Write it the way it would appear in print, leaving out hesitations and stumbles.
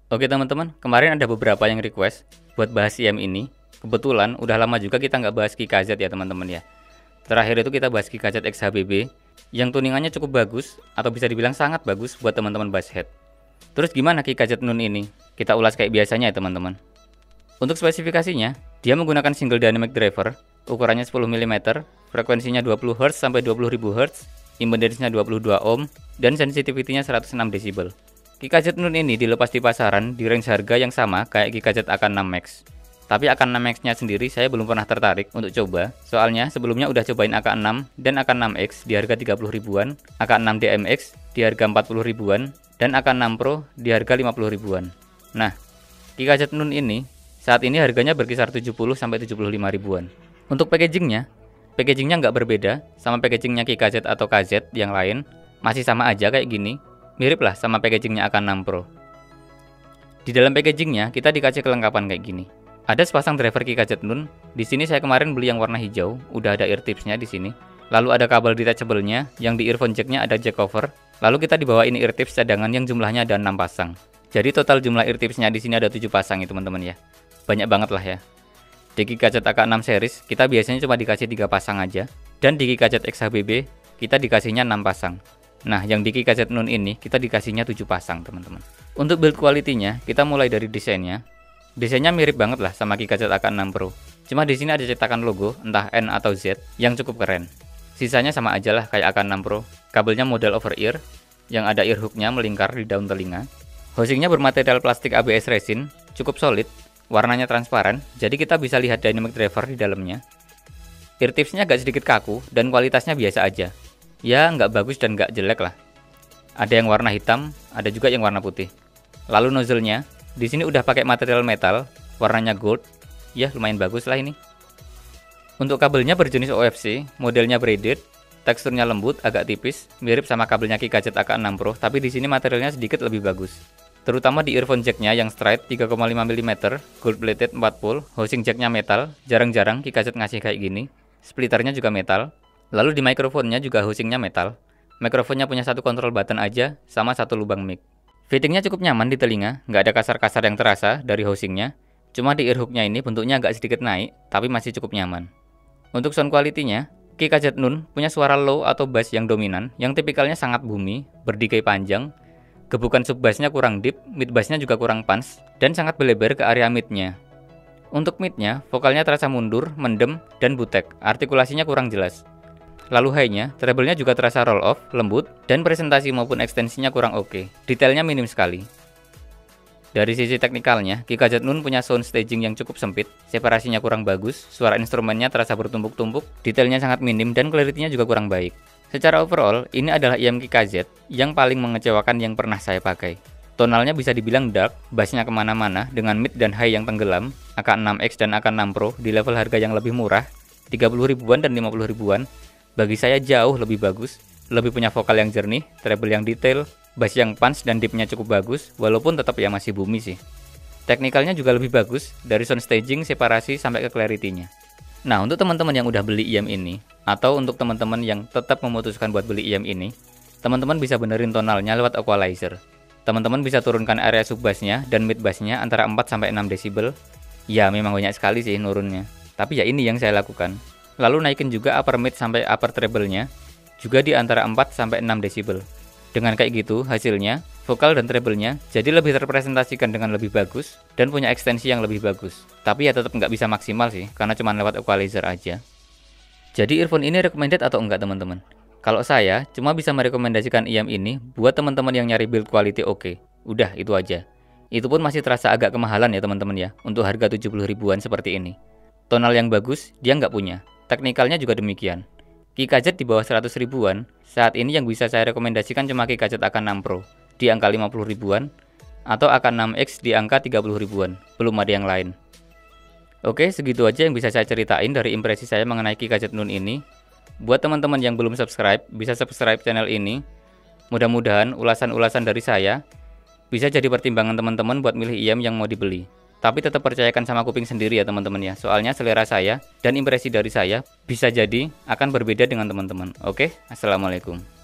Oke teman-teman, kemarin ada beberapa yang request buat bahas IM ini. Kebetulan udah lama juga kita nggak bahas KiKZ ya teman-teman ya. Terakhir itu kita bahas KiKZ XHBB yang tuningannya cukup bagus atau bisa dibilang sangat bagus buat teman-teman basshead. Terus gimana KiKZ Nun ini? Kita ulas kayak biasanya ya teman-teman. Untuk spesifikasinya, dia menggunakan single dynamic driver, ukurannya 10 mm, frekuensinya 20 Hz sampai 20.000 Hz, impedance-nya 22 ohm, dan sensitivity-nya 106 dB. KiKZ Nun ini dilepas di pasaran di range harga yang sama kayak KiKZ AK6 Max. Tapi AK6 Max-nya sendiri saya belum pernah tertarik untuk coba, soalnya sebelumnya udah cobain AK6 dan AK6X di harga 30 ribuan, AK6 DMX di harga 40 ribuan, dan AK6 Pro di harga 50 ribuan. Nah, KiKZ Nun ini saat ini harganya berkisar 70 sampai 75 ribuan. Untuk packagingnya nggak berbeda sama packagingnya KiKZ atau KZ yang lain, masih sama aja kayak gini. Mirip lah sama packagingnya AK6 Pro. Di dalam packagingnya kita dikasih kelengkapan kayak gini. Ada sepasang driver KiKZ Nun. Di sini saya kemarin beli yang warna hijau, udah ada ear tipsnya di sini. Lalu ada kabel detachable-nya, yang di earphone jack-nya ada jack cover. Lalu kita dibawa ini ear tips cadangan yang jumlahnya ada 6 pasang. Jadi total jumlah ear tipsnya di sini ada 7 pasang ya teman-teman ya. Banyak banget lah ya. Di KiKZ AK6 series kita biasanya cuma dikasih 3 pasang aja, dan di KiKZ XHBB kita dikasihnya 6 pasang. Nah, yang di KiKZ Nun ini kita dikasihnya 7 pasang, teman-teman. Untuk build quality-nya, kita mulai dari desainnya. Desainnya mirip banget lah sama KiKZ AK6 Pro. Cuma di sini ada cetakan logo, entah N atau Z, yang cukup keren. Sisanya sama aja lah kayak AK6 Pro. Kabelnya model over ear, yang ada ear hook-nya melingkar di daun telinga. Housingnya bermaterial plastik ABS resin, cukup solid, warnanya transparan, jadi kita bisa lihat dynamic driver di dalamnya. Ear tipsnya agak sedikit kaku, dan kualitasnya biasa aja. Ya nggak bagus dan nggak jelek lah. Ada yang warna hitam, ada juga yang warna putih. Lalu nozzle-nya, di sini udah pakai material metal, warnanya gold. Ya lumayan bagus lah ini. Untuk kabelnya berjenis OFC, modelnya braided, teksturnya lembut, agak tipis, mirip sama kabelnya KiKZ AK6 Pro, tapi di sini materialnya sedikit lebih bagus. Terutama di earphone jack-nya yang straight 3,5 mm, gold plated 4 pole, housing jack-nya metal, jarang-jarang KiKZ ngasih kayak gini. Splitternya juga metal. Lalu di mikrofonnya juga housingnya metal. Mikrofonnya punya satu kontrol button aja, sama satu lubang mic. Fittingnya cukup nyaman di telinga, nggak ada kasar-kasar yang terasa dari housingnya. Cuma di ear hook-nya ini bentuknya agak sedikit naik, tapi masih cukup nyaman. Untuk sound quality-nya, KiKZ Nun punya suara low atau bass yang dominan, yang tipikalnya sangat boomy, berdecay panjang. Gebukan sub bass-nya kurang deep, mid bass-nya juga kurang punch, dan sangat belebar ke area mid-nya. Untuk mid-nya, vokalnya terasa mundur, mendem, dan butek, artikulasinya kurang jelas. Lalu high-nya, treble-nya juga terasa roll off, lembut, dan presentasi maupun ekstensinya kurang oke. Detailnya minim sekali. Dari sisi teknikalnya, KiKZ Nun punya sound staging yang cukup sempit, separasinya kurang bagus, suara instrumennya terasa bertumpuk-tumpuk, detailnya sangat minim, dan clarity-nya juga kurang baik. Secara overall, ini adalah IM KiKZ yang paling mengecewakan yang pernah saya pakai. Tonalnya bisa dibilang dark, bassnya kemana-mana, dengan mid dan high yang tenggelam, AK6X dan AK6 Pro di level harga yang lebih murah, 30 ribuan dan 50 ribuan, bagi saya jauh lebih bagus, lebih punya vokal yang jernih, treble yang detail, bass yang punch dan deepnya cukup bagus, walaupun tetap ya masih boomy sih. Teknikalnya juga lebih bagus, dari sound staging, separasi, sampai ke clarity-nya. Nah, untuk teman-teman yang udah beli IM ini, atau untuk teman-teman yang tetap memutuskan buat beli IM ini, teman-teman bisa benerin tonalnya lewat equalizer. Teman-teman bisa turunkan area sub bass-nya dan mid bass-nya antara 4-6 desibel. Ya, memang banyak sekali sih nurunnya, tapi ya ini yang saya lakukan. Lalu naikin juga upper mid sampai upper treble-nya, juga di antara 4-6 desibel. Dengan kayak gitu, hasilnya, vokal dan treble-nya jadi lebih terpresentasikan dengan lebih bagus, dan punya ekstensi yang lebih bagus. Tapi ya tetap nggak bisa maksimal sih, karena cuma lewat equalizer aja. Jadi earphone ini recommended atau enggak teman-teman? Kalau saya, cuma bisa merekomendasikan IM ini buat teman-teman yang nyari build quality oke. Udah, itu aja. Itu pun masih terasa agak kemahalan ya teman-teman ya, untuk harga 70 ribuan seperti ini. Tonal yang bagus, dia nggak punya. Teknikalnya juga demikian. KiKZ di bawah 100 ribuan, saat ini yang bisa saya rekomendasikan cuma KiKZ AK6 Pro di angka 50 ribuan, atau AK6X di angka 30 ribuan, belum ada yang lain. Oke, segitu aja yang bisa saya ceritain dari impresi saya mengenai KiKZ Nun ini. Buat teman-teman yang belum subscribe, bisa subscribe channel ini. Mudah-mudahan ulasan-ulasan dari saya bisa jadi pertimbangan teman-teman buat milih IM yang mau dibeli. Tapi tetap percayakan sama kuping sendiri ya teman-teman ya. Soalnya selera saya dan impresi dari saya bisa jadi akan berbeda dengan teman-teman. Oke, assalamualaikum.